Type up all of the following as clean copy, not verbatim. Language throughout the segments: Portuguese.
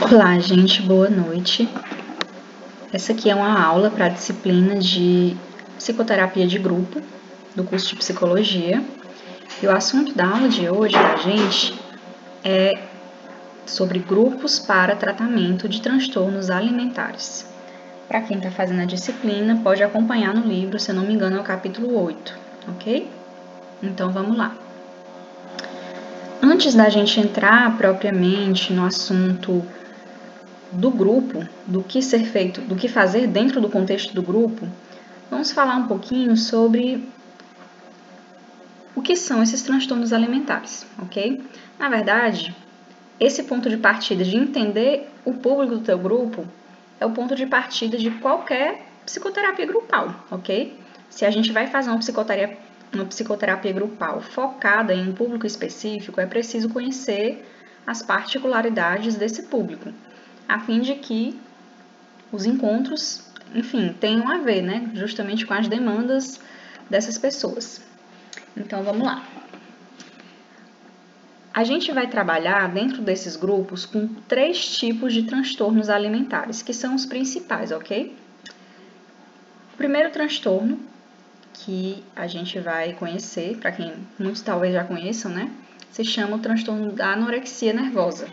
Olá, gente, boa noite. Essa aqui é uma aula para a disciplina de psicoterapia de grupo do curso de psicologia. E o assunto da aula de hoje da gente é sobre grupos para tratamento de transtornos alimentares. Para quem está fazendo a disciplina, pode acompanhar no livro, se eu não me engano, é o capítulo 8, ok? Então vamos lá. Antes da gente entrar propriamente no assunto do grupo, do que ser feito, do que fazer dentro do contexto do grupo, vamos falar um pouquinho sobre o que são esses transtornos alimentares, ok? Na verdade, esse ponto de partida de entender o público do teu grupo é o ponto de partida de qualquer psicoterapia grupal, ok? Se a gente vai fazer uma psicoterapia grupal focada em um público específico, é preciso conhecer as particularidades desse público, a fim de que os encontros, enfim, tenham a ver, né, justamente com as demandas dessas pessoas. Então, vamos lá. A gente vai trabalhar dentro desses grupos com 3 tipos de transtornos alimentares, que são os principais, ok? O primeiro transtorno que a gente vai conhecer, para quem muitos talvez já conheçam, né, se chama o transtorno da anorexia nervosa.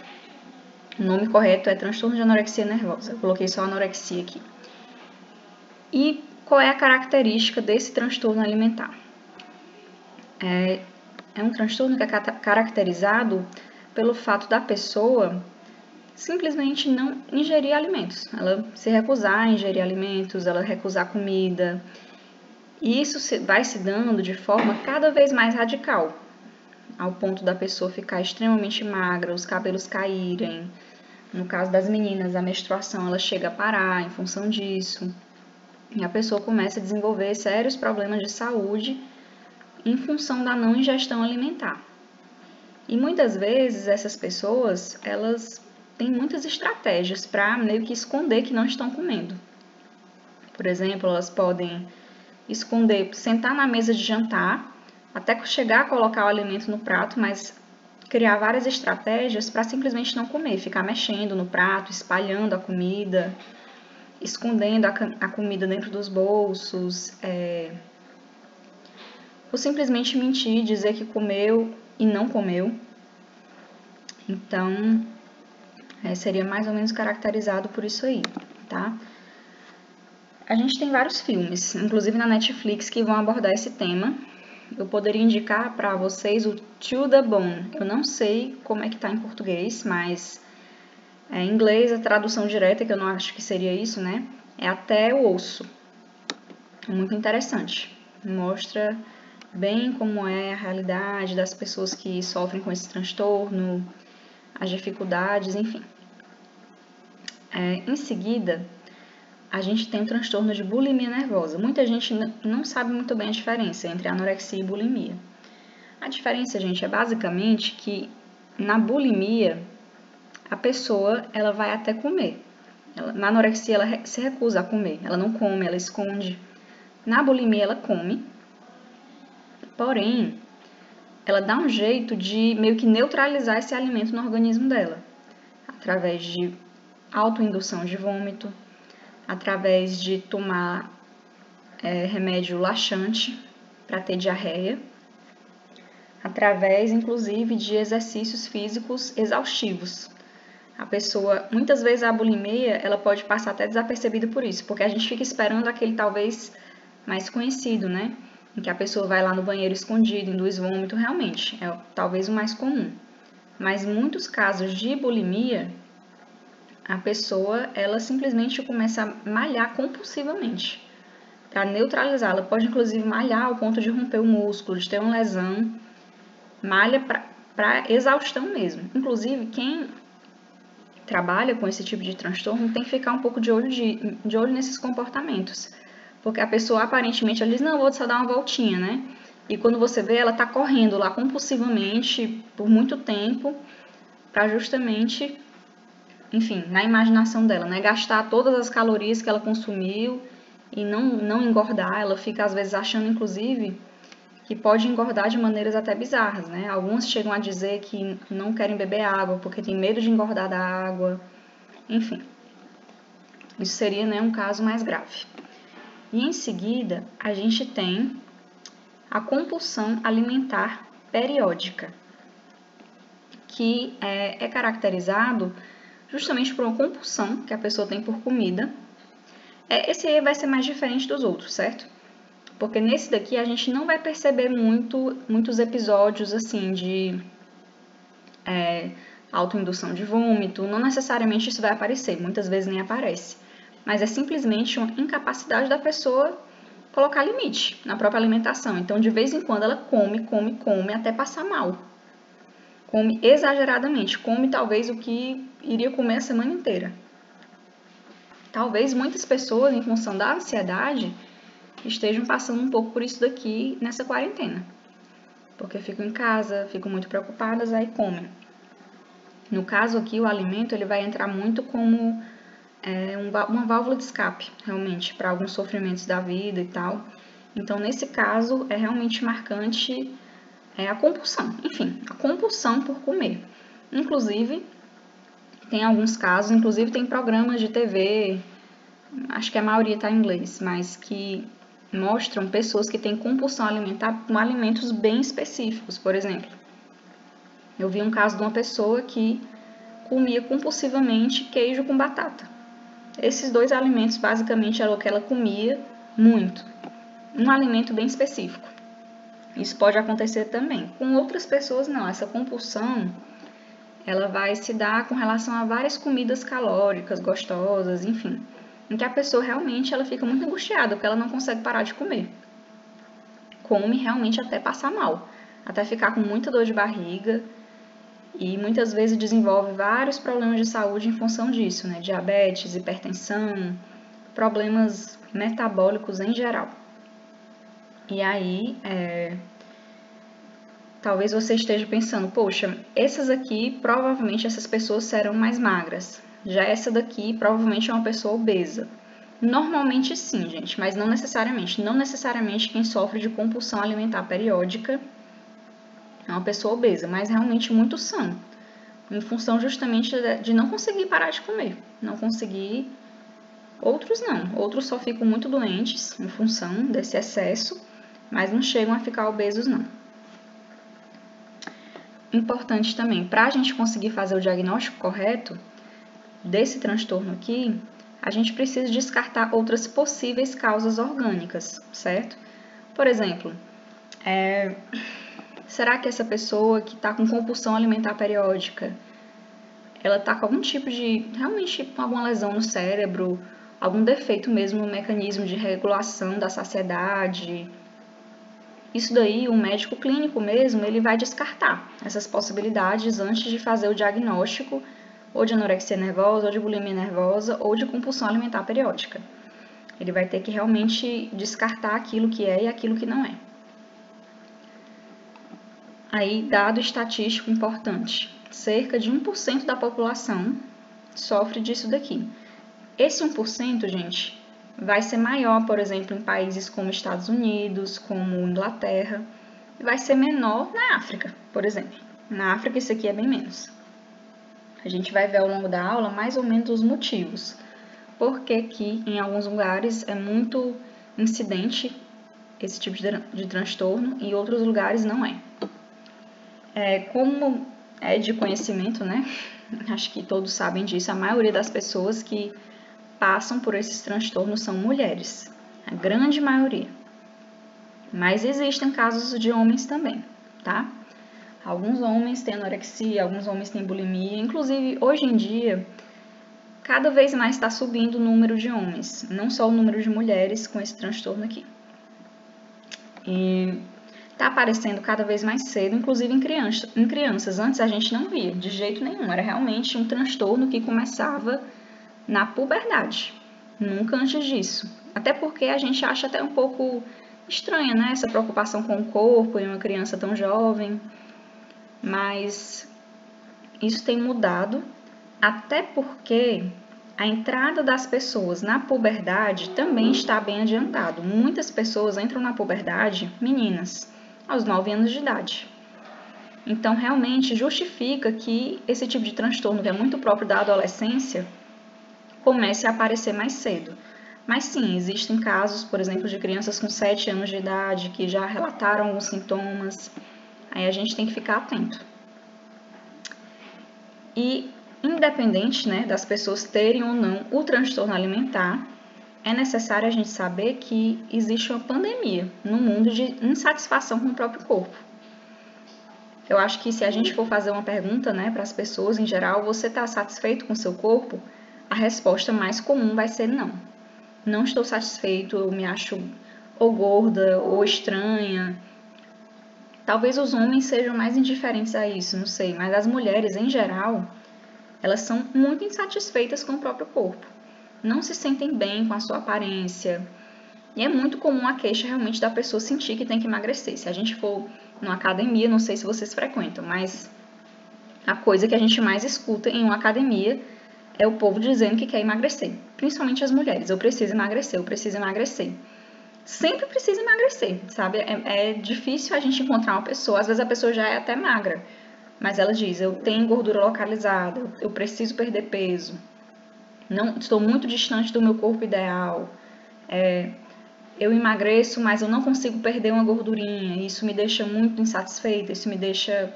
O nome correto é transtorno de anorexia nervosa. Eu coloquei só anorexia aqui. E qual é a característica desse transtorno alimentar? É um transtorno que é caracterizado pelo fato da pessoa simplesmente não ingerir alimentos. Ela se recusar a ingerir alimentos, ela recusar comida. E isso vai se dando de forma cada vez mais radical, ao ponto da pessoa ficar extremamente magra, os cabelos caírem. No caso das meninas, a menstruação ela chega a parar em função disso. E a pessoa começa a desenvolver sérios problemas de saúde em função da não ingestão alimentar. E muitas vezes essas pessoas, elas têm muitas estratégias para meio que esconder que não estão comendo. Por exemplo, elas podem esconder, sentar na mesa de jantar, até chegar a colocar o alimento no prato, mas criar várias estratégias para simplesmente não comer, ficar mexendo no prato, espalhando a comida, escondendo a comida dentro dos bolsos, ou simplesmente mentir, dizer que comeu e não comeu. Então, seria mais ou menos caracterizado por isso aí, tá? A gente tem vários filmes, inclusive na Netflix, que vão abordar esse tema. Eu poderia indicar para vocês o To the Bone. Eu não sei como é que tá em português, mas em inglês a tradução direta, que eu não acho que seria isso, né? É Até o Osso. É muito interessante. Mostra bem como é a realidade das pessoas que sofrem com esse transtorno, as dificuldades, enfim. Em seguida, a gente tem o transtorno de bulimia nervosa. Muita gente não sabe muito bem a diferença entre anorexia e bulimia. A diferença, gente, é basicamente que na bulimia, a pessoa ela vai até comer. Na anorexia, ela se recusa a comer. Ela não come, ela esconde. Na bulimia, ela come. Porém, ela dá um jeito de meio que neutralizar esse alimento no organismo dela. Através de autoindução de vômito, através de tomar remédio laxante para ter diarreia, através, inclusive, de exercícios físicos exaustivos. A pessoa, muitas vezes a bulimia, ela pode passar até desapercebida por isso, porque a gente fica esperando aquele talvez mais conhecido, né? Em que a pessoa vai lá no banheiro escondido, induz vômito, realmente, é talvez o mais comum. Mas em muitos casos de bulimia, a pessoa, ela simplesmente começa a malhar compulsivamente para neutralizar. Ela pode, inclusive, malhar ao ponto de romper o músculo, de ter uma lesão. Malha para exaustão mesmo. Inclusive, quem trabalha com esse tipo de transtorno tem que ficar um pouco de olho nesses comportamentos. Porque a pessoa, aparentemente, ela diz, não, vou só dar uma voltinha, né? E quando você vê, ela está correndo lá compulsivamente por muito tempo para justamente, enfim, na imaginação dela, né? Gastar todas as calorias que ela consumiu e não engordar. Ela fica, às vezes, achando, inclusive, que pode engordar de maneiras até bizarras, né? Alguns chegam a dizer que não querem beber água porque tem medo de engordar da água. enfim. Isso seria, né, um caso mais grave. E em seguida, a gente tem a compulsão alimentar periódica, que é caracterizado justamente por uma compulsão que a pessoa tem por comida. Esse aí vai ser mais diferente dos outros, certo? Porque nesse daqui a gente não vai perceber muitos episódios assim de autoindução de vômito, não necessariamente isso vai aparecer, muitas vezes nem aparece. Mas é simplesmente uma incapacidade da pessoa colocar limite na própria alimentação. Então, de vez em quando, ela come até passar mal. Come exageradamente, come talvez o que iria comer a semana inteira. Talvez muitas pessoas, em função da ansiedade, estejam passando um pouco por isso daqui nessa quarentena. Porque ficam em casa, ficam muito preocupadas, aí comem. No caso aqui, o alimento ele vai entrar muito como uma válvula de escape, realmente, para alguns sofrimentos da vida e tal. Então, nesse caso, é realmente marcante a compulsão. Enfim, a compulsão por comer. Inclusive, tem alguns casos, inclusive tem programas de TV, acho que a maioria está em inglês, mas que mostram pessoas que têm compulsão alimentar com alimentos bem específicos. Por exemplo, eu vi um caso de uma pessoa que comia compulsivamente queijo com batata. Esses dois alimentos basicamente eram o que ela comia muito. Um alimento bem específico. Isso pode acontecer também. Com outras pessoas não. Essa compulsão ela vai se dar com relação a várias comidas calóricas, gostosas, enfim. Em que a pessoa realmente ela fica muito angustiada porque ela não consegue parar de comer. Come realmente até passar mal. Até ficar com muita dor de barriga. E muitas vezes desenvolve vários problemas de saúde em função disso, né? Diabetes, hipertensão, problemas metabólicos em geral. E aí, talvez você esteja pensando, poxa, essas aqui, provavelmente essas pessoas serão mais magras. Já essa daqui, provavelmente é uma pessoa obesa. Normalmente sim, gente, mas não necessariamente. Não necessariamente quem sofre de compulsão alimentar periódica é uma pessoa obesa, mas realmente muito sã, em função justamente de não conseguir parar de comer, não conseguir. Outros não, outros só ficam muito doentes em função desse excesso, mas não chegam a ficar obesos não. Importante também, para a gente conseguir fazer o diagnóstico correto desse transtorno aqui, a gente precisa descartar outras possíveis causas orgânicas, certo? Por exemplo, será que essa pessoa que está com compulsão alimentar periódica, ela está com algum tipo de, realmente, com alguma lesão no cérebro, algum defeito mesmo no mecanismo de regulação da saciedade? Isso daí, o médico clínico mesmo, ele vai descartar essas possibilidades antes de fazer o diagnóstico ou de anorexia nervosa, ou de bulimia nervosa, ou de compulsão alimentar periódica. Ele vai ter que realmente descartar aquilo que é e aquilo que não é. Aí, dado estatístico importante, cerca de 1% da população sofre disso daqui. Esse 1%, gente, vai ser maior, por exemplo, em países como Estados Unidos, como Inglaterra, e vai ser menor na África, por exemplo. Na África, isso aqui é bem menos. A gente vai ver ao longo da aula mais ou menos os motivos. Porque que em alguns lugares é muito incidente esse tipo de transtorno e em outros lugares não é. Como é de conhecimento, né? Acho que todos sabem disso, a maioria das pessoas que passam por esses transtornos são mulheres, a grande maioria. Mas existem casos de homens também, tá? Alguns homens têm anorexia, alguns homens têm bulimia, inclusive hoje em dia, cada vez mais está subindo o número de homens, não só o número de mulheres com esse transtorno aqui. E está aparecendo cada vez mais cedo, inclusive em crianças. Antes a gente não via, de jeito nenhum, era realmente um transtorno que começava na puberdade, nunca antes disso. Até porque a gente acha até um pouco estranha, né, essa preocupação com o corpo em uma criança tão jovem. Mas isso tem mudado, até porque a entrada das pessoas na puberdade também está bem adiantado. Muitas pessoas entram na puberdade, meninas, aos 9 anos de idade. Então, realmente justifica que esse tipo de transtorno, que é muito próprio da adolescência, comece a aparecer mais cedo. Mas sim, existem casos, por exemplo, de crianças com 7 anos de idade que já relataram alguns sintomas. Aí a gente tem que ficar atento. E independente, né, das pessoas terem ou não o transtorno alimentar, é necessário a gente saber que existe uma pandemia no mundo de insatisfação com o próprio corpo. Eu acho que se a gente for fazer uma pergunta, né, para as pessoas em geral, você está satisfeito com o seu corpo? A resposta mais comum vai ser não. Não estou satisfeito, eu me acho ou gorda ou estranha. Talvez os homens sejam mais indiferentes a isso, não sei, mas as mulheres em geral, elas são muito insatisfeitas com o próprio corpo. Não se sentem bem com a sua aparência. E é muito comum a queixa realmente da pessoa sentir que tem que emagrecer. Se a gente for numa academia, não sei se vocês frequentam, mas a coisa que a gente mais escuta em uma academia é o povo dizendo que quer emagrecer. Principalmente as mulheres. Eu preciso emagrecer, eu preciso emagrecer. Sempre precisa emagrecer, sabe? É difícil a gente encontrar uma pessoa, às vezes a pessoa já é até magra, mas ela diz, eu tenho gordura localizada, eu preciso perder peso, não, estou muito distante do meu corpo ideal, eu emagreço, mas eu não consigo perder uma gordurinha, isso me deixa muito insatisfeita, isso me deixa,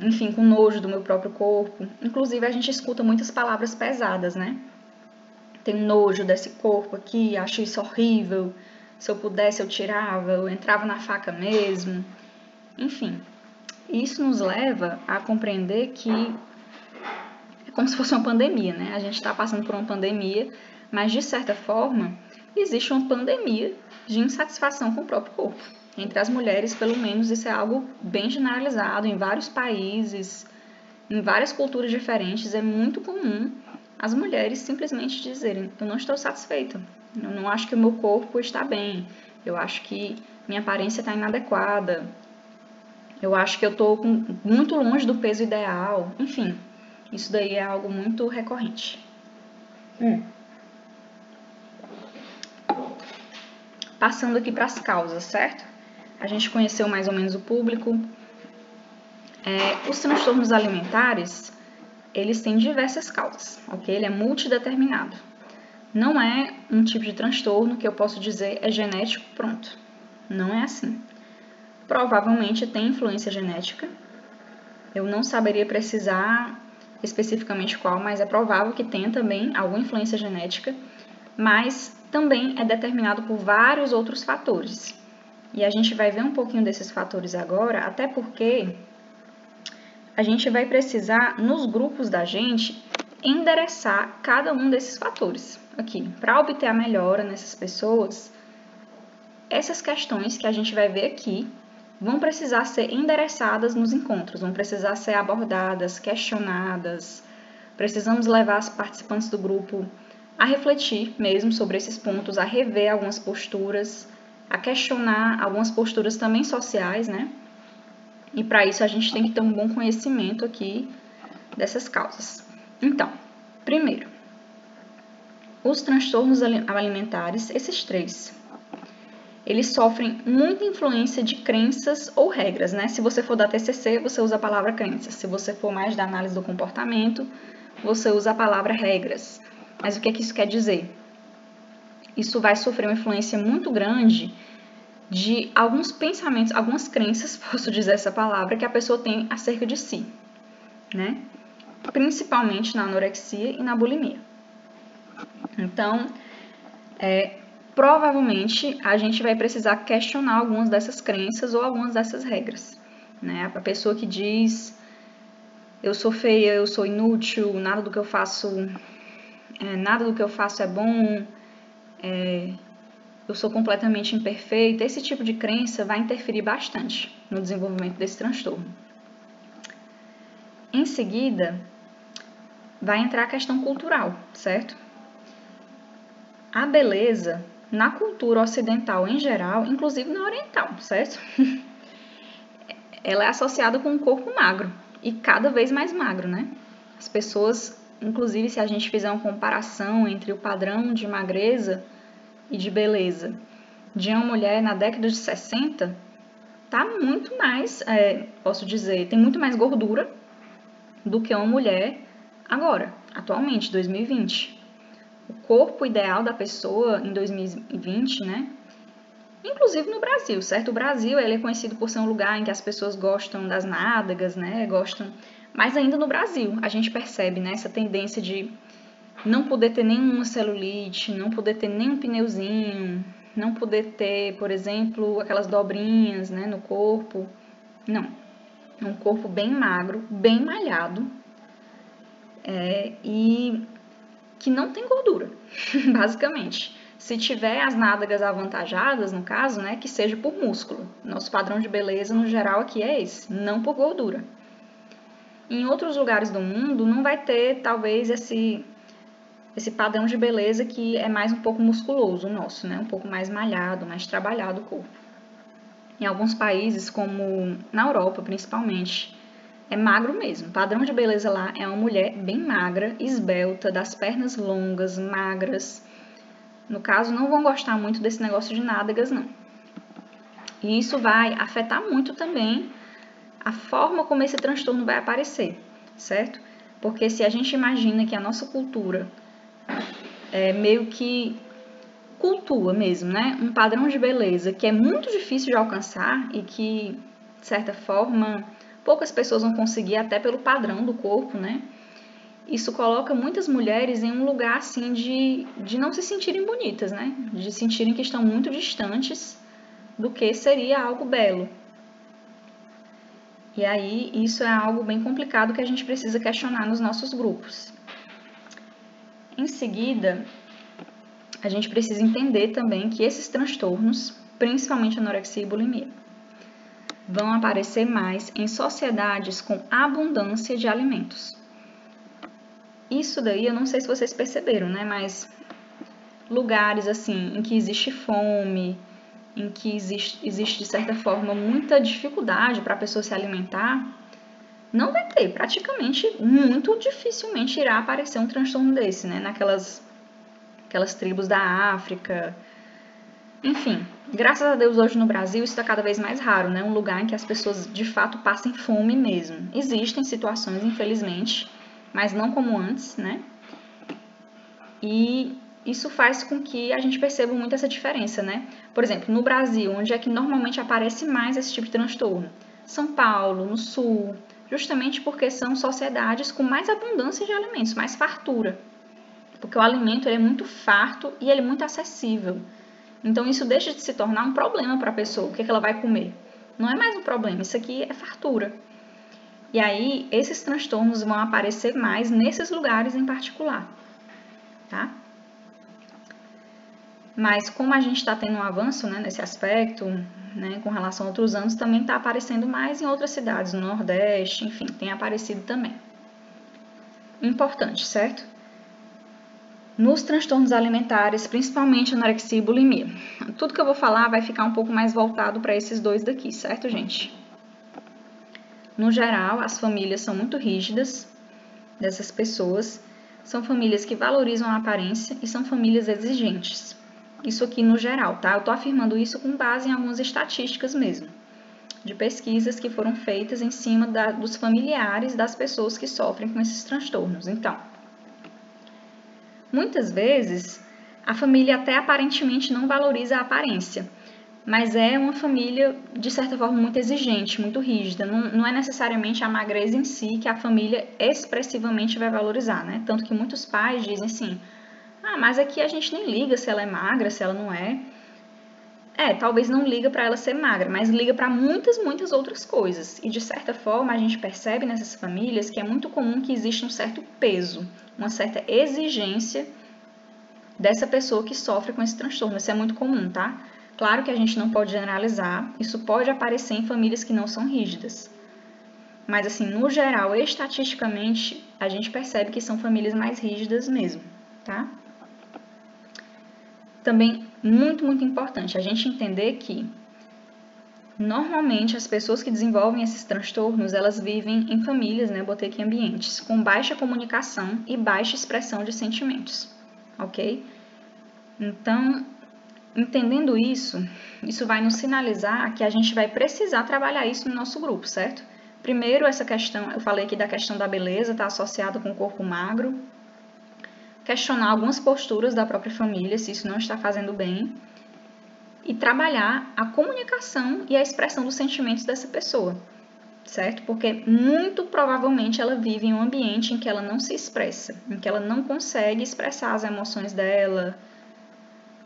enfim, com nojo do meu próprio corpo. Inclusive a gente escuta muitas palavras pesadas, né? Tenho nojo desse corpo aqui, acho isso horrível, se eu pudesse eu tirava, eu entrava na faca mesmo. Enfim, isso nos leva a compreender que é como se fosse uma pandemia, né? A gente está passando por uma pandemia, mas de certa forma existe uma pandemia de insatisfação com o próprio corpo. Entre as mulheres, pelo menos, isso é algo bem generalizado em vários países, em várias culturas diferentes, é muito comum as mulheres simplesmente dizerem, eu não estou satisfeita, eu não acho que o meu corpo está bem, eu acho que minha aparência está inadequada, eu acho que eu estou muito longe do peso ideal, enfim, isso daí é algo muito recorrente. Passando aqui para as causas, certo? A gente conheceu mais ou menos o público. Os transtornos alimentares, eles têm diversas causas, ok? Ele é multideterminado. Não é um tipo de transtorno que eu posso dizer é genético, pronto. Não é assim. Provavelmente tem influência genética. Eu não saberia precisar especificamente qual, mas é provável que tenha também alguma influência genética, mas também é determinado por vários outros fatores. E a gente vai ver um pouquinho desses fatores agora, até porque a gente vai precisar, nos grupos da gente, endereçar cada um desses fatores aqui. Para obter a melhora nessas pessoas, essas questões que a gente vai ver aqui vão precisar ser endereçadas nos encontros, vão precisar ser abordadas, questionadas. Precisamos levar os participantes do grupo a refletir mesmo sobre esses pontos, a rever algumas posturas, a questionar algumas posturas também sociais, né? E para isso a gente tem que ter um bom conhecimento aqui dessas causas. Então, primeiro, os transtornos alimentares, esses três, eles sofrem muita influência de crenças ou regras, né? Se você for da TCC, você usa a palavra crenças. Se você for mais da análise do comportamento, você usa a palavra regras. Mas o que é que isso quer dizer? Isso vai sofrer uma influência muito grande de alguns pensamentos, algumas crenças, posso dizer essa palavra, que a pessoa tem acerca de si, né? Principalmente na anorexia e na bulimia. Então, provavelmente a gente vai precisar questionar algumas dessas crenças ou algumas dessas regras, né? A pessoa que diz, eu sou feia, eu sou inútil, nada do que eu faço é bom, eu sou completamente imperfeita, esse tipo de crença vai interferir bastante no desenvolvimento desse transtorno. Em seguida, vai entrar a questão cultural, certo? A beleza, na cultura ocidental em geral, inclusive na oriental, certo? Ela é associada com um corpo magro e cada vez mais magro, né? As pessoas, inclusive se a gente fizer uma comparação entre o padrão de magreza e de beleza de uma mulher na década de 60, tá muito mais, posso dizer, tem muito mais gordura do que uma mulher agora, atualmente, 2020. o corpo ideal da pessoa em 2020, né? Inclusive no Brasil, certo? O Brasil, ele é conhecido por ser um lugar em que as pessoas gostam das nádegas, né? Gostam... Mas ainda no Brasil, a gente percebe, né, essa tendência de não poder ter nenhuma celulite, não poder ter nenhum pneuzinho, não poder ter, por exemplo, aquelas dobrinhas, né, no corpo. Não. Um corpo bem magro, bem malhado, e que não tem gordura, basicamente. Se tiver as nádegas avantajadas, no caso, né, que seja por músculo. Nosso padrão de beleza, no geral, aqui é esse, não por gordura. Em outros lugares do mundo, não vai ter, talvez, esse padrão de beleza que é mais um pouco musculoso, o nosso, né, um pouco mais malhado, mais trabalhado o corpo. Em alguns países, como na Europa, principalmente, é magro mesmo. O padrão de beleza lá é uma mulher bem magra, esbelta, das pernas longas, magras. No caso, não vão gostar muito desse negócio de nádegas, não. E isso vai afetar muito também a forma como esse transtorno vai aparecer, certo? Porque se a gente imagina que a nossa cultura é meio que cultua mesmo, né? Um padrão de beleza que é muito difícil de alcançar e que, de certa forma, poucas pessoas vão conseguir até pelo padrão do corpo, né? Isso coloca muitas mulheres em um lugar assim de não se sentirem bonitas, né? De sentirem que estão muito distantes do que seria algo belo. E aí isso é algo bem complicado que a gente precisa questionar nos nossos grupos. Em seguida, a gente precisa entender também que esses transtornos, principalmente anorexia e bulimia, vão aparecer mais em sociedades com abundância de alimentos. Isso daí, eu não sei se vocês perceberam, né? Mas lugares assim, em que existe fome, em que existe de certa forma muita dificuldade para a pessoa se alimentar, não vai ter, praticamente, muito dificilmente irá aparecer um transtorno desse, né? Aquelas tribos da África. Enfim, graças a Deus hoje no Brasil isso está cada vez mais raro, né? Um lugar em que as pessoas de fato passem fome mesmo. Existem situações, infelizmente, mas não como antes, né? E isso faz com que a gente perceba muito essa diferença, né? Por exemplo, no Brasil, onde é que normalmente aparece mais esse tipo de transtorno? São Paulo, no Sul, justamente porque são sociedades com mais abundância de alimentos, mais fartura. Porque o alimento ele é muito farto e ele é muito acessível. Então isso deixa de se tornar um problema para a pessoa, o que ela vai comer. Não é mais um problema, isso aqui é fartura. E aí, esses transtornos vão aparecer mais nesses lugares em particular, tá? Mas como a gente está tendo um avanço, né, nesse aspecto, né, com relação a outros anos, também está aparecendo mais em outras cidades, no Nordeste, enfim, tem aparecido também. Importante, certo? Nos transtornos alimentares, principalmente anorexia e bulimia. Tudo que eu vou falar vai ficar um pouco mais voltado para esses dois daqui, certo, gente? No geral, as famílias são muito rígidas dessas pessoas, são famílias que valorizam a aparência e são famílias exigentes. Isso aqui no geral, tá? Eu tô afirmando isso com base em algumas estatísticas mesmo, de pesquisas que foram feitas em cima dos familiares das pessoas que sofrem com esses transtornos. Então, muitas vezes, a família até aparentemente não valoriza a aparência, mas é uma família, de certa forma, muito exigente, muito rígida. Não é necessariamente a magreza em si que a família expressivamente vai valorizar, né? Tanto que muitos pais dizem assim, mas aqui a gente nem liga se ela é magra, se ela não é. Talvez não liga para ela ser magra, mas liga para muitas outras coisas. E, de certa forma, a gente percebe nessas famílias que é muito comum que exista um certo peso, uma certa exigência dessa pessoa que sofre com esse transtorno. Isso é muito comum, tá? Claro que a gente não pode generalizar, isso pode aparecer em famílias que não são rígidas. Mas, assim, no geral, estatisticamente, a gente percebe que são famílias mais rígidas mesmo, tá? Também, muito importante a gente entender que, normalmente, as pessoas que desenvolvem esses transtornos, elas vivem em famílias, né, botei aqui ambientes, com baixa comunicação e baixa expressão de sentimentos, ok? Então, entendendo isso vai nos sinalizar que a gente vai precisar trabalhar isso no nosso grupo, certo? Primeiro, essa questão, eu falei aqui da questão da beleza, está associada com o corpo magro. questionar algumas posturas da própria família, se isso não está fazendo bem, e trabalhar a comunicação e a expressão dos sentimentos dessa pessoa, certo? Porque muito provavelmente ela vive em um ambiente em que ela não se expressa, em que ela não consegue expressar as emoções dela,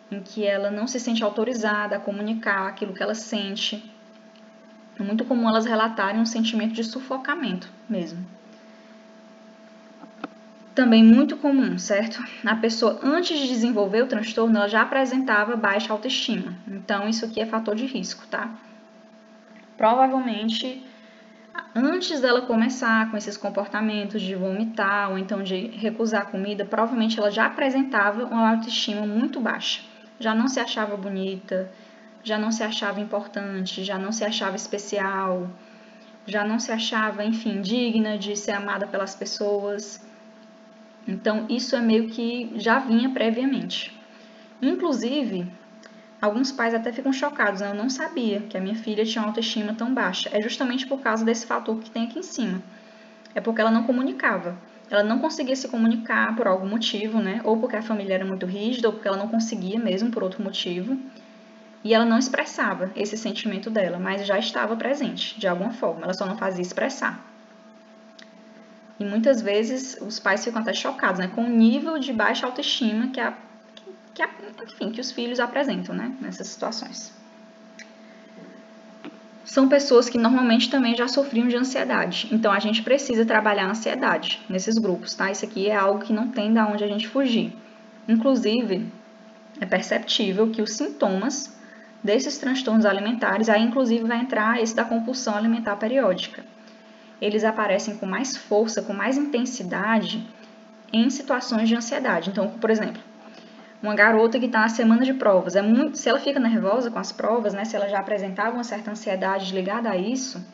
em que ela não se sente autorizada a comunicar aquilo que ela sente. É muito comum elas relatarem um sentimento de sufocamento mesmo. Também muito comum, certo? A pessoa, antes de desenvolver o transtorno, ela já apresentava baixa autoestima. Então, isso aqui é fator de risco, tá? Provavelmente, antes dela começar com esses comportamentos de vomitar ou então de recusar comida, provavelmente ela já apresentava uma autoestima muito baixa. Já não se achava bonita, já não se achava importante, já não se achava especial, já não se achava, enfim, digna de ser amada pelas pessoas. Então, isso é meio que já vinha previamente. Inclusive, alguns pais até ficam chocados, né? Eu não sabia que a minha filha tinha uma autoestima tão baixa. É justamente por causa desse fator que tem aqui em cima. É porque ela não comunicava. Ela não conseguia se comunicar por algum motivo, né? Ou porque a família era muito rígida, ou porque ela não conseguia mesmo por outro motivo. E ela não expressava esse sentimento dela, mas já estava presente, de alguma forma. Ela só não fazia expressar. E muitas vezes os pais ficam até chocados, né? Com o nível de baixa autoestima que os filhos apresentam, né? Nessas situações. São pessoas que normalmente também já sofriam de ansiedade. Então, a gente precisa trabalhar a ansiedade nesses grupos, tá? Isso aqui é algo que não tem da onde a gente fugir. Inclusive, é perceptível que os sintomas desses transtornos alimentares, aí inclusive vai entrar esse da compulsão alimentar periódica. Eles aparecem com mais força, com mais intensidade em situações de ansiedade. Então, por exemplo, uma garota que está na semana de provas, se ela fica nervosa com as provas, né, se ela já apresentava uma certa ansiedade ligada a isso,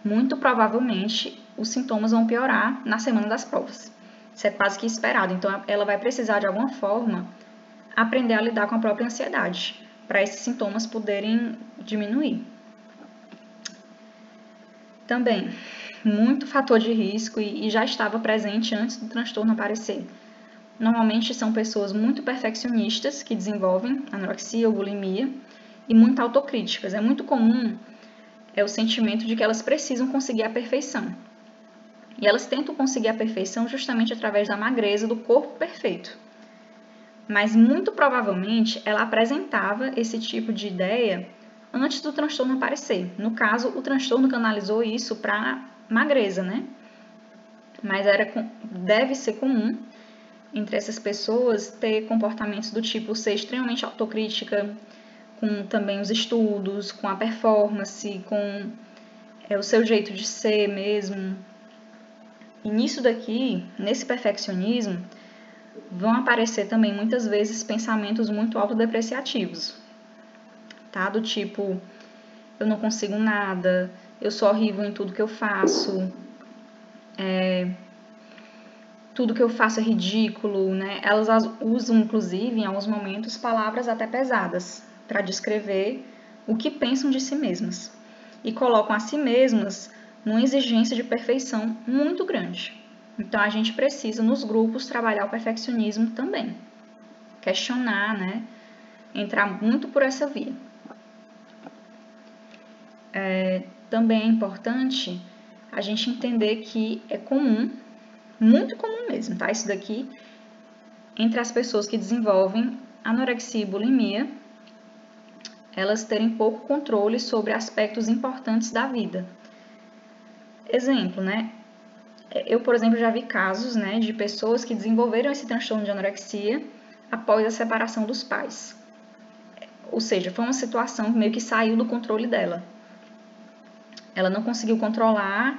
muito provavelmente os sintomas vão piorar na semana das provas. Isso é quase que esperado. Então, ela vai precisar, de alguma forma, aprender a lidar com a própria ansiedade, para esses sintomas poderem diminuir. Também, muito fator de risco e já estava presente antes do transtorno aparecer. Normalmente são pessoas muito perfeccionistas que desenvolvem anorexia ou bulimia e muito autocríticas. É muito comum o sentimento de que elas precisam conseguir a perfeição. E elas tentam conseguir a perfeição justamente através da magreza, do corpo perfeito. Mas muito provavelmente ela apresentava esse tipo de ideia antes do transtorno aparecer. No caso, o transtorno canalizou isso para magreza, né? Mas deve ser comum entre essas pessoas ter comportamentos do tipo ser extremamente autocrítica, com também os estudos, com a performance, com o seu jeito de ser mesmo. E nisso daqui, nesse perfeccionismo, vão aparecer também muitas vezes pensamentos muito autodepreciativos, tá? Do tipo, eu não consigo nada, eu sou horrível em tudo que eu faço, tudo que eu faço é ridículo, né? Elas usam, inclusive, em alguns momentos, palavras até pesadas para descrever o que pensam de si mesmas e colocam a si mesmas numa exigência de perfeição muito grande. Então, a gente precisa, nos grupos, trabalhar o perfeccionismo também, questionar, né? Entrar muito por essa via. Também é importante a gente entender que é comum, muito comum mesmo, tá? Isso daqui, entre as pessoas que desenvolvem anorexia e bulimia, elas terem pouco controle sobre aspectos importantes da vida. Exemplo, né? Eu, por exemplo, já vi casos, né, de pessoas que desenvolveram esse transtorno de anorexia após a separação dos pais. Ou seja, foi uma situação que meio que saiu do controle dela. Ela não conseguiu controlar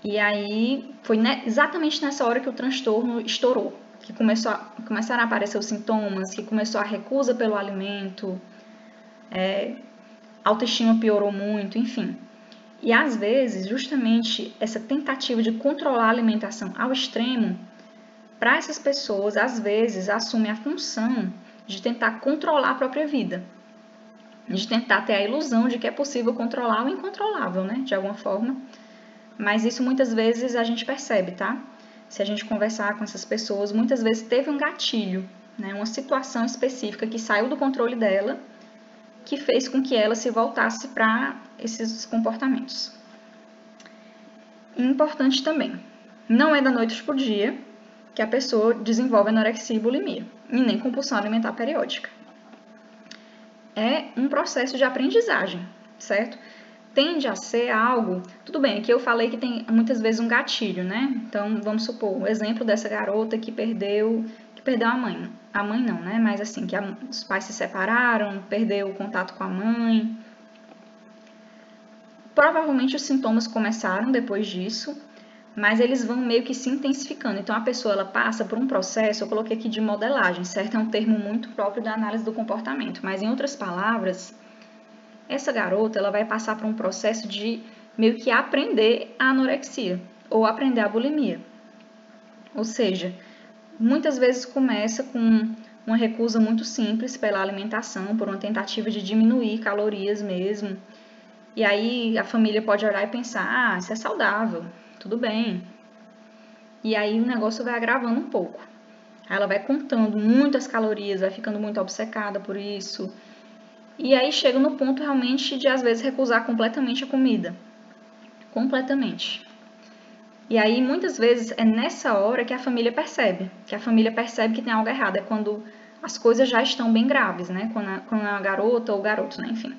e aí foi exatamente nessa hora que o transtorno estourou, que começaram a aparecer os sintomas, que começou a recusa pelo alimento, a autoestima piorou muito, enfim. E às vezes, justamente essa tentativa de controlar a alimentação ao extremo, para essas pessoas, às vezes, assume a função de tentar controlar a própria vida, de tentar ter a ilusão de que é possível controlar o incontrolável, né, de alguma forma. Mas isso muitas vezes a gente percebe, tá? se a gente conversar com essas pessoas, muitas vezes teve um gatilho, né, uma situação específica que saiu do controle dela, que fez com que ela se voltasse para esses comportamentos. Importante também, não é da noite para o dia que a pessoa desenvolve anorexia e bulimia, e nem compulsão alimentar periódica. É um processo de aprendizagem, certo? Tende a ser algo, tudo bem, aqui eu falei que tem muitas vezes um gatilho, né? Então, vamos supor, o exemplo dessa garota que perdeu a mãe não, né? Mas assim, que os pais se separaram, perdeu o contato com a mãe. Provavelmente os sintomas começaram depois disso, mas eles vão meio que se intensificando. Então, a pessoa ela passa por um processo, eu coloquei aqui de modelagem, certo? É um termo muito próprio da análise do comportamento, mas em outras palavras, essa garota ela vai passar por um processo de meio que aprender a anorexia ou aprender a bulimia. Ou seja, muitas vezes começa com uma recusa muito simples pela alimentação, por uma tentativa de diminuir calorias mesmo. E aí a família pode olhar e pensar, isso é saudável, tudo bem. E aí o negócio vai agravando um pouco. Ela vai contando muitas calorias, vai ficando muito obcecada por isso. E aí chega no ponto realmente de, às vezes, recusar completamente a comida. Completamente. E aí, muitas vezes, é nessa hora que a família percebe. Que tem algo errado. É quando as coisas já estão bem graves, né? Quando a garota ou o garoto, né? Enfim.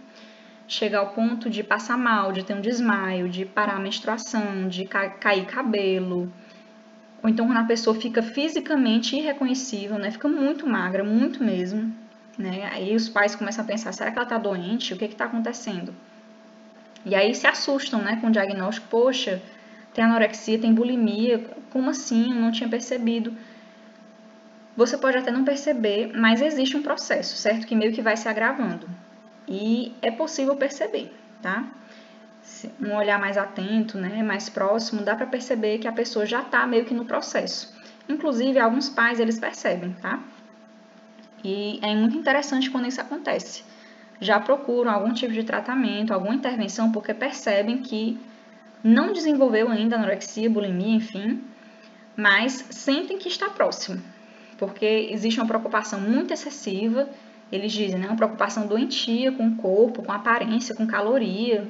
Chega ao ponto de passar mal, de ter um desmaio, de parar a menstruação, de cair cabelo. Ou então, quando a pessoa fica fisicamente irreconhecível, né? Fica muito magra, muito mesmo. Né? Aí os pais começam a pensar, será que ela está doente? O que está acontecendo? E aí se assustam, né, com o diagnóstico, poxa, tem anorexia, tem bulimia, como assim? Eu não tinha percebido. Você pode até não perceber, mas existe um processo, certo? Que meio que vai se agravando. E é possível perceber, tá? Um olhar mais atento, né, mais próximo, dá para perceber que a pessoa já está meio que no processo. Inclusive, alguns pais, eles percebem, tá? E é muito interessante quando isso acontece. Já procuram algum tipo de tratamento, alguma intervenção, porque percebem que não desenvolveu ainda anorexia, bulimia, enfim, mas sentem que está próximo, porque existe uma preocupação muito excessiva, eles dizem, né, uma preocupação doentia com o corpo, com a aparência, com caloria,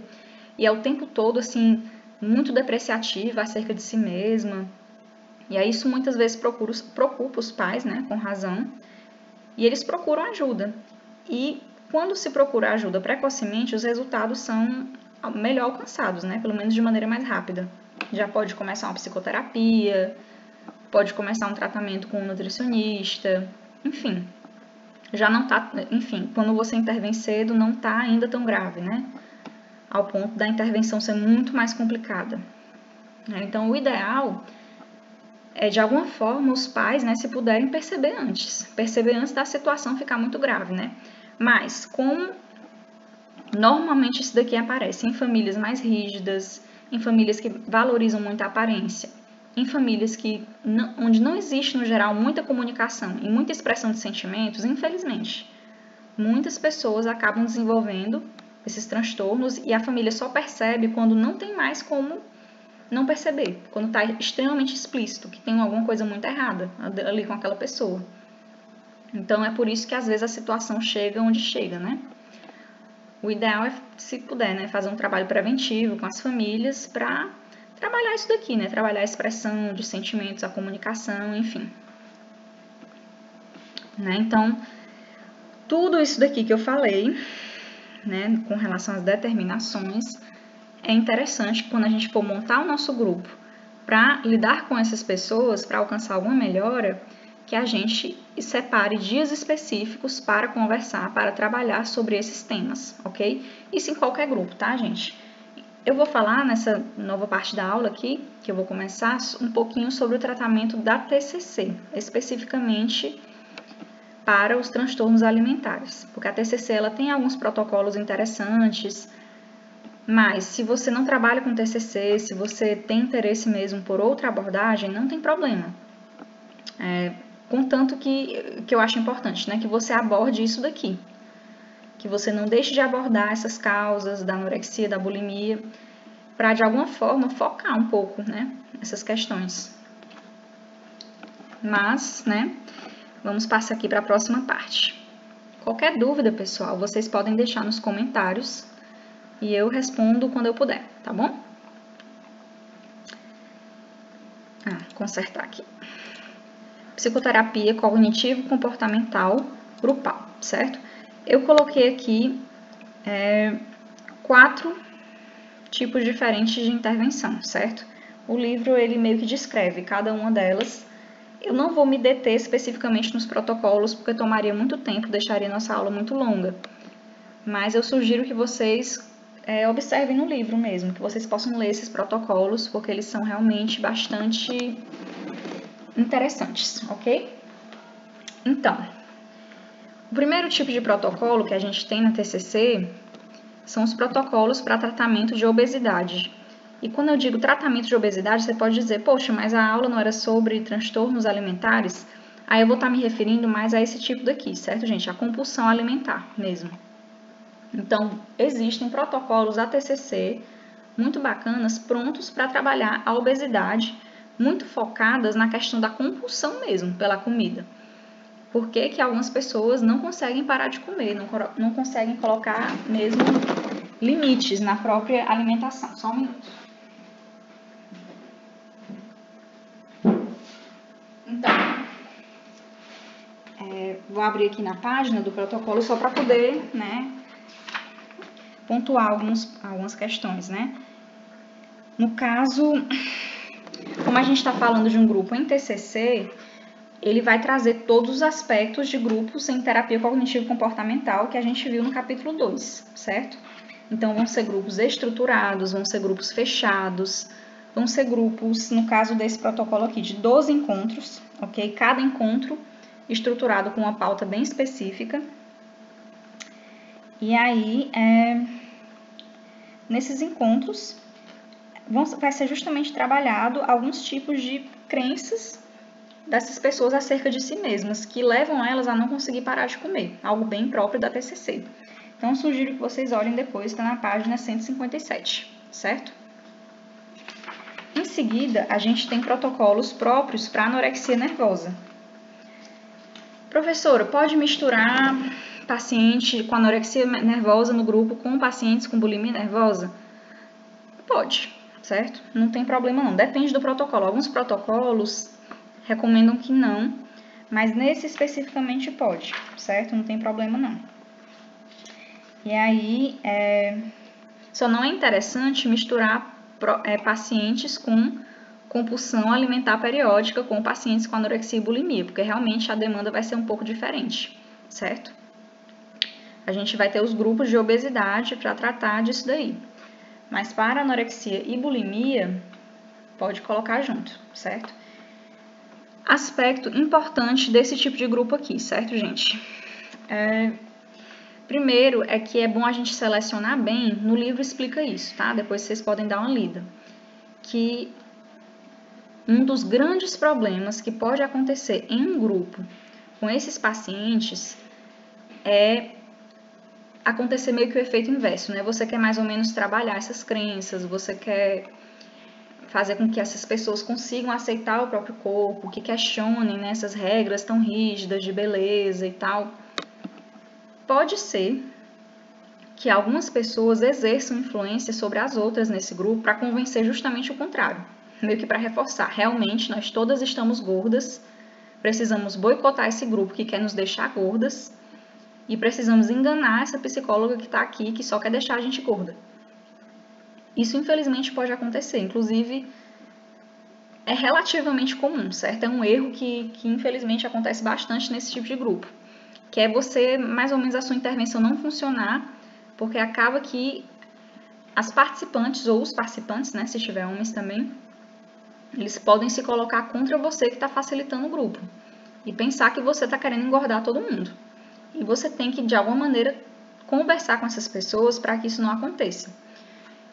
e é o tempo todo, assim, muito depreciativa acerca de si mesma. E aí isso muitas vezes preocupa os pais, né, com razão, e eles procuram ajuda. E quando se procura ajuda precocemente, os resultados são melhor alcançados, né? Pelo menos de maneira mais rápida. Já pode começar uma psicoterapia, pode começar um tratamento com um nutricionista, enfim. Já não tá, enfim, quando você intervém cedo, não tá ainda tão grave, né? Ao ponto da intervenção ser muito mais complicada. Então, o ideal é, de alguma forma, os pais, né, se puderem perceber antes da situação ficar muito grave, né? Mas, como normalmente isso daqui aparece em famílias mais rígidas, em famílias que valorizam muito a aparência, em famílias onde não existe, no geral, muita comunicação e muita expressão de sentimentos, infelizmente, muitas pessoas acabam desenvolvendo esses transtornos e a família só percebe quando não tem mais como não perceber, quando está extremamente explícito que tem alguma coisa muito errada ali com aquela pessoa. Então, é por isso que às vezes a situação chega onde chega, né? O ideal é, se puder, né, fazer um trabalho preventivo com as famílias para trabalhar isso daqui, né? Trabalhar a expressão de sentimentos, a comunicação, enfim. Né? Então, tudo isso daqui que eu falei, né, com relação às determinações, é interessante que quando a gente for montar o nosso grupo para lidar com essas pessoas, para alcançar alguma melhora, que a gente separe dias específicos para conversar, para trabalhar sobre esses temas, ok? Isso em qualquer grupo, tá, gente? Eu vou falar nessa nova parte da aula aqui, que eu vou começar, um pouquinho sobre o tratamento da TCC, especificamente para os transtornos alimentares, porque a TCC ela tem alguns protocolos interessantes, mas se você não trabalha com TCC, se você tem interesse mesmo por outra abordagem, não tem problema. Contanto que eu acho importante, né, que você aborde isso daqui. Que você não deixe de abordar essas causas da anorexia, da bulimia, para de alguma forma focar um pouco, né, essas questões. mas, né, vamos passar aqui para a próxima parte. Qualquer dúvida, pessoal, vocês podem deixar nos comentários e eu respondo quando eu puder, tá bom? Consertar aqui. Psicoterapia cognitivo-comportamental grupal, certo? Eu coloquei aqui 4 tipos diferentes de intervenção, certo? O livro, ele meio que descreve cada uma delas. Eu não vou me deter especificamente nos protocolos, porque tomaria muito tempo, deixaria nossa aula muito longa. Mas eu sugiro que vocês observem no livro mesmo, que vocês possam ler esses protocolos, porque eles são realmente bastante interessantes, ok? Então, o primeiro tipo de protocolo que a gente tem na TCC são os protocolos para tratamento de obesidade. E quando eu digo tratamento de obesidade, você pode dizer, poxa, mas a aula não era sobre transtornos alimentares? Aí eu vou estar me referindo mais a esse tipo daqui, certo, gente? A compulsão alimentar mesmo. Então, existem protocolos ATCC muito bacanas, prontos para trabalhar a obesidade, muito focadas na questão da compulsão mesmo pela comida. Por que algumas pessoas não conseguem parar de comer, não conseguem colocar mesmo limites na própria alimentação? Só um minuto. Então, vou abrir aqui na página do protocolo só para poder, né, pontuar algumas questões, né? No caso, como a gente está falando de um grupo em TCC, ele vai trazer todos os aspectos de grupos em terapia cognitivo-comportamental que a gente viu no capítulo 2, certo? Então, vão ser grupos estruturados, vão ser grupos fechados, vão ser grupos, no caso desse protocolo aqui, de 12 encontros, ok? Cada encontro estruturado com uma pauta bem específica. E aí, nesses encontros, vai ser justamente trabalhado alguns tipos de crenças dessas pessoas acerca de si mesmas, que levam elas a não conseguir parar de comer, algo bem próprio da TCC. Então, sugiro que vocês olhem depois, está na página 157, certo? Em seguida, a gente tem protocolos próprios para anorexia nervosa. Professora, pode misturar paciente com anorexia nervosa no grupo com pacientes com bulimia nervosa? Pode, certo? Não tem problema não, depende do protocolo. Alguns protocolos recomendam que não, mas nesse especificamente pode, certo? Não tem problema não. E aí, só não é interessante misturar pacientes com compulsão alimentar periódica com pacientes com anorexia e bulimia, porque realmente a demanda vai ser um pouco diferente, certo? A gente vai ter os grupos de obesidade para tratar disso daí. Mas para anorexia e bulimia, pode colocar junto, certo? Aspecto importante desse tipo de grupo aqui, certo, gente? Primeiro é que é bom a gente selecionar bem, no livro explica isso, tá? Depois vocês podem dar uma lida. Que um dos grandes problemas que pode acontecer em um grupo com esses pacientes é acontecer meio que o efeito inverso, né? Você quer mais ou menos trabalhar essas crenças, você quer fazer com que essas pessoas consigam aceitar o próprio corpo, que questionem, né, essas regras tão rígidas de beleza e tal. Pode ser que algumas pessoas exerçam influência sobre as outras nesse grupo para convencer justamente o contrário, meio que para reforçar. Realmente, nós todas estamos gordas, precisamos boicotar esse grupo que quer nos deixar gordas e precisamos enganar essa psicóloga que está aqui, que só quer deixar a gente gorda. Isso, infelizmente, pode acontecer. Inclusive, é relativamente comum, certo? É um erro que infelizmente, acontece bastante nesse tipo de grupo. Que é você, mais ou menos, a sua intervenção não funcionar, porque acaba que as participantes, ou os participantes, né, se tiver homens também, eles podem se colocar contra você que está facilitando o grupo. E pensar que você está querendo engordar todo mundo. E você tem que, de alguma maneira, conversar com essas pessoas para que isso não aconteça.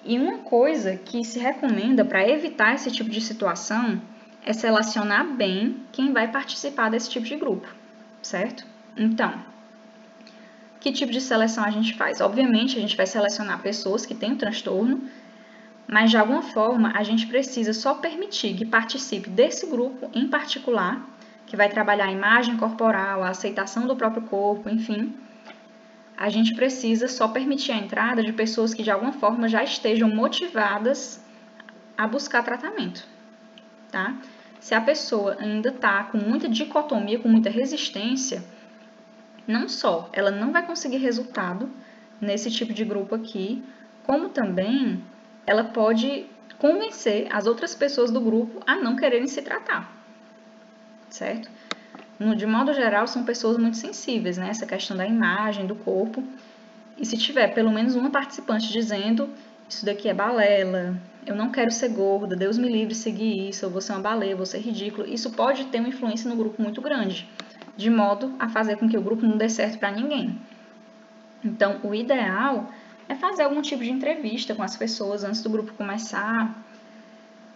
E uma coisa que se recomenda para evitar esse tipo de situação é selecionar bem quem vai participar desse tipo de grupo, certo? Então, que tipo de seleção a gente faz? Obviamente, a gente vai selecionar pessoas que têm o transtorno, mas de alguma forma a gente precisa só permitir que participe desse grupo em particular que vai trabalhar a imagem corporal, a aceitação do próprio corpo, enfim, a gente precisa só permitir a entrada de pessoas que de alguma forma já estejam motivadas a buscar tratamento, tá? Se a pessoa ainda está com muita dicotomia, com muita resistência, não só ela não vai conseguir resultado nesse tipo de grupo aqui, como também ela pode convencer as outras pessoas do grupo a não quererem se tratar, certo? De modo geral, são pessoas muito sensíveis, né? Essa questão da imagem, do corpo. E se tiver pelo menos uma participante dizendo, isso daqui é balela, eu não quero ser gorda, Deus me livre de seguir isso, eu vou ser uma baleia, eu vou ser ridículo, isso pode ter uma influência no grupo muito grande, de modo a fazer com que o grupo não dê certo para ninguém. Então, o ideal é fazer algum tipo de entrevista com as pessoas antes do grupo começar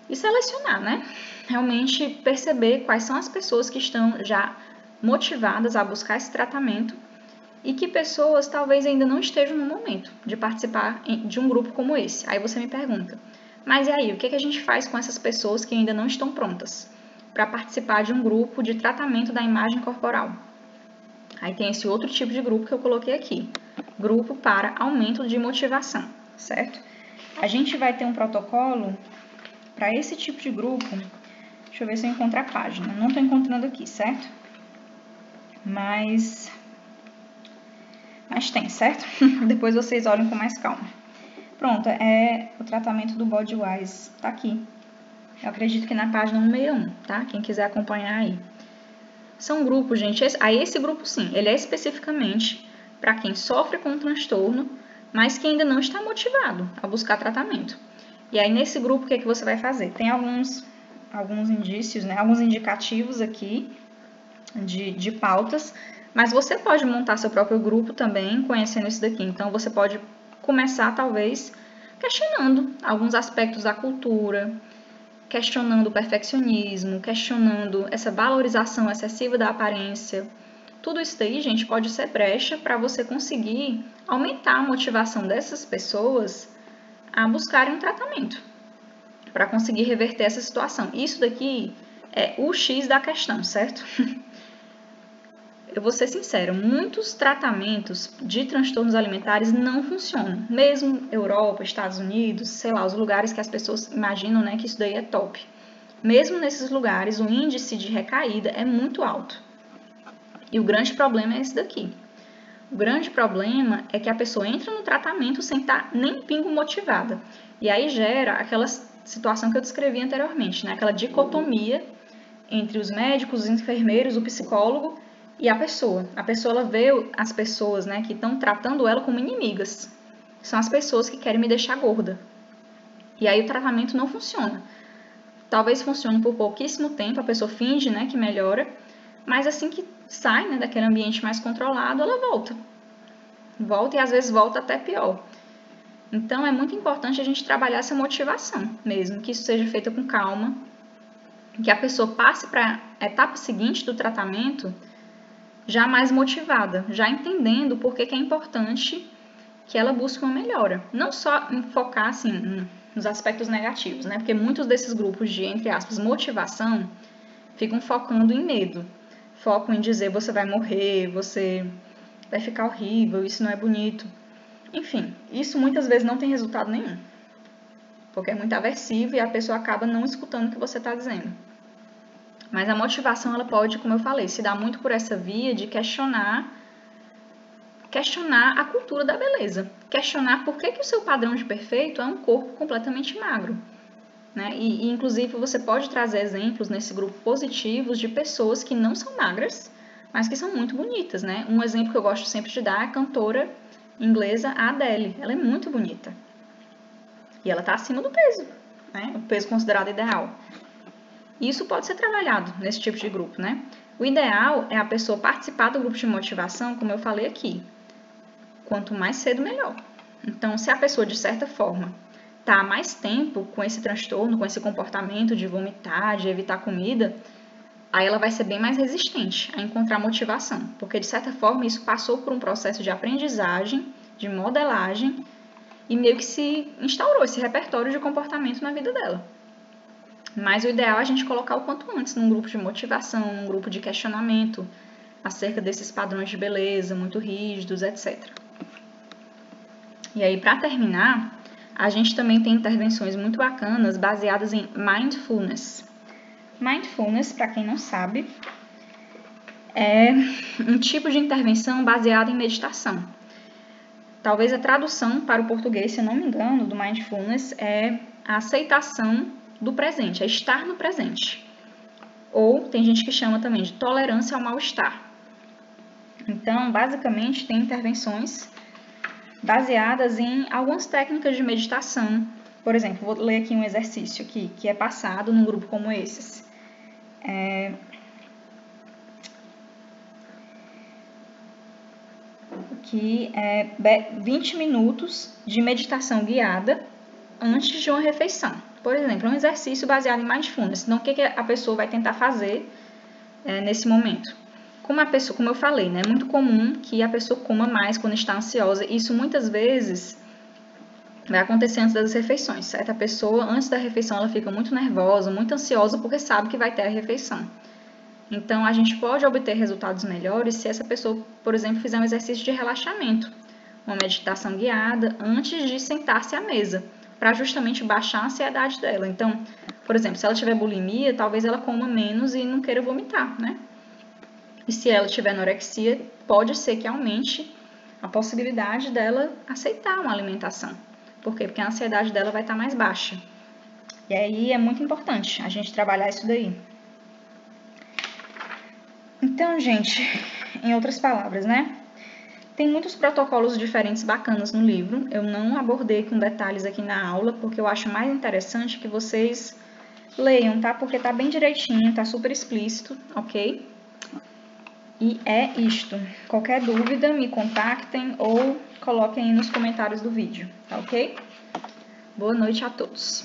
e selecionar, né? Realmente perceber quais são as pessoas que estão já motivadas a buscar esse tratamento e que pessoas talvez ainda não estejam no momento de participar de um grupo como esse. Aí você me pergunta, mas e aí, o que a gente faz com essas pessoas que ainda não estão prontas para participar de um grupo de tratamento da imagem corporal? Aí tem esse outro tipo de grupo que eu coloquei aqui, grupo para aumento de motivação, certo? A gente vai ter um protocolo para esse tipo de grupo. Deixa eu ver se eu encontro a página. Não estou encontrando aqui, certo? Mas tem, certo? Depois vocês olhem com mais calma. Pronto, é o tratamento do Bodywise. Tá aqui. Eu acredito que na página 161, tá? Quem quiser acompanhar aí. São grupos, gente. Esse grupo, sim, ele é especificamente para quem sofre com um transtorno, mas que ainda não está motivado a buscar tratamento. E aí, nesse grupo, o que você vai fazer? Tem alguns indícios, né? Alguns indicativos aqui de pautas, mas você pode montar seu próprio grupo também, conhecendo isso daqui. Então, você pode começar, talvez, questionando alguns aspectos da cultura, questionando o perfeccionismo, questionando essa valorização excessiva da aparência. Tudo isso daí, gente, pode ser brecha para você conseguir aumentar a motivação dessas pessoas a buscarem um tratamento, para conseguir reverter essa situação. Isso daqui é o X da questão, certo? Eu vou ser sincera, muitos tratamentos de transtornos alimentares não funcionam. Mesmo Europa, Estados Unidos, sei lá, os lugares que as pessoas imaginam, né, que isso daí é top. Mesmo nesses lugares, o índice de recaída é muito alto. E o grande problema é esse daqui. O grande problema é que a pessoa entra no tratamento sem estar nem pingo motivada. E aí gera aquela situação que eu descrevi anteriormente, né? Aquela dicotomia entre os médicos, os enfermeiros, o psicólogo e a pessoa. A pessoa ela vê as pessoas, né, que estão tratando ela como inimigas. São as pessoas que querem me deixar gorda. E aí o tratamento não funciona. Talvez funcione por pouquíssimo tempo, a pessoa finge, né, que melhora, mas assim que sai, né, daquele ambiente mais controlado, ela volta. Volta e às vezes volta até pior. Então é muito importante a gente trabalhar essa motivação mesmo, que isso seja feito com calma, que a pessoa passe para a etapa seguinte do tratamento já mais motivada, já entendendo por que é importante que ela busque uma melhora. Não só em focar assim, nos aspectos negativos, né? Porque muitos desses grupos de, entre aspas, motivação ficam focando em medo. Focam em dizer você vai morrer, você vai ficar horrível, isso não é bonito. Enfim, isso muitas vezes não tem resultado nenhum. Porque é muito aversivo e a pessoa acaba não escutando o que você está dizendo. Mas a motivação, ela pode, como eu falei, se dar muito por essa via de questionar a cultura da beleza. Questionar por que o seu padrão de perfeito é um corpo completamente magro. Né? E inclusive, você pode trazer exemplos nesse grupo positivos de pessoas que não são magras, mas que são muito bonitas. Né? Um exemplo que eu gosto sempre de dar é a cantora inglesa Adele. Ela é muito bonita. E ela está acima do peso, né? O peso considerado ideal. Isso pode ser trabalhado nesse tipo de grupo, né? O ideal é a pessoa participar do grupo de motivação, como eu falei aqui. Quanto mais cedo, melhor. Então, se a pessoa, de certa forma, está há mais tempo com esse transtorno, com esse comportamento de vomitar, de evitar comida, aí ela vai ser bem mais resistente a encontrar motivação. Porque, de certa forma, isso passou por um processo de aprendizagem, de modelagem, e meio que se instaurou esse repertório de comportamento na vida dela. Mas o ideal é a gente colocar o quanto antes num grupo de motivação, num grupo de questionamento acerca desses padrões de beleza muito rígidos, etc. E aí, para terminar, a gente também tem intervenções muito bacanas baseadas em mindfulness. Mindfulness, para quem não sabe, é um tipo de intervenção baseada em meditação. Talvez a tradução para o português, se eu não me engano, do mindfulness é a aceitação do presente, é estar no presente. Ou tem gente que chama também de tolerância ao mal-estar. Então, basicamente, tem intervenções baseadas em algumas técnicas de meditação. Por exemplo, vou ler aqui um exercício que é passado num grupo como esses. Que é 20 minutos de meditação guiada antes de uma refeição. Por exemplo, um exercício baseado em mindfulness. Então, o que a pessoa vai tentar fazer nesse momento? Como eu falei, né, é muito comum que a pessoa coma mais quando está ansiosa. Isso muitas vezes vai acontecer antes das refeições, certo? A pessoa, antes da refeição, ela fica muito nervosa, muito ansiosa, porque sabe que vai ter a refeição. Então, a gente pode obter resultados melhores se essa pessoa, por exemplo, fizer um exercício de relaxamento, uma meditação guiada, antes de sentar-se à mesa, para justamente baixar a ansiedade dela. Então, por exemplo, se ela tiver bulimia, talvez ela coma menos e não queira vomitar, né? E se ela tiver anorexia, pode ser que aumente a possibilidade dela aceitar uma alimentação. Por quê? Porque a ansiedade dela vai estar mais baixa. E aí é muito importante a gente trabalhar isso daí. Então, gente, em outras palavras, né? Tem muitos protocolos diferentes bacanas no livro. Eu não abordei com detalhes aqui na aula, porque eu acho mais interessante que vocês leiam, tá? Porque tá bem direitinho, tá super explícito, ok? E é isto. Qualquer dúvida, me contactem ou coloquem aí nos comentários do vídeo, tá ok? Boa noite a todos.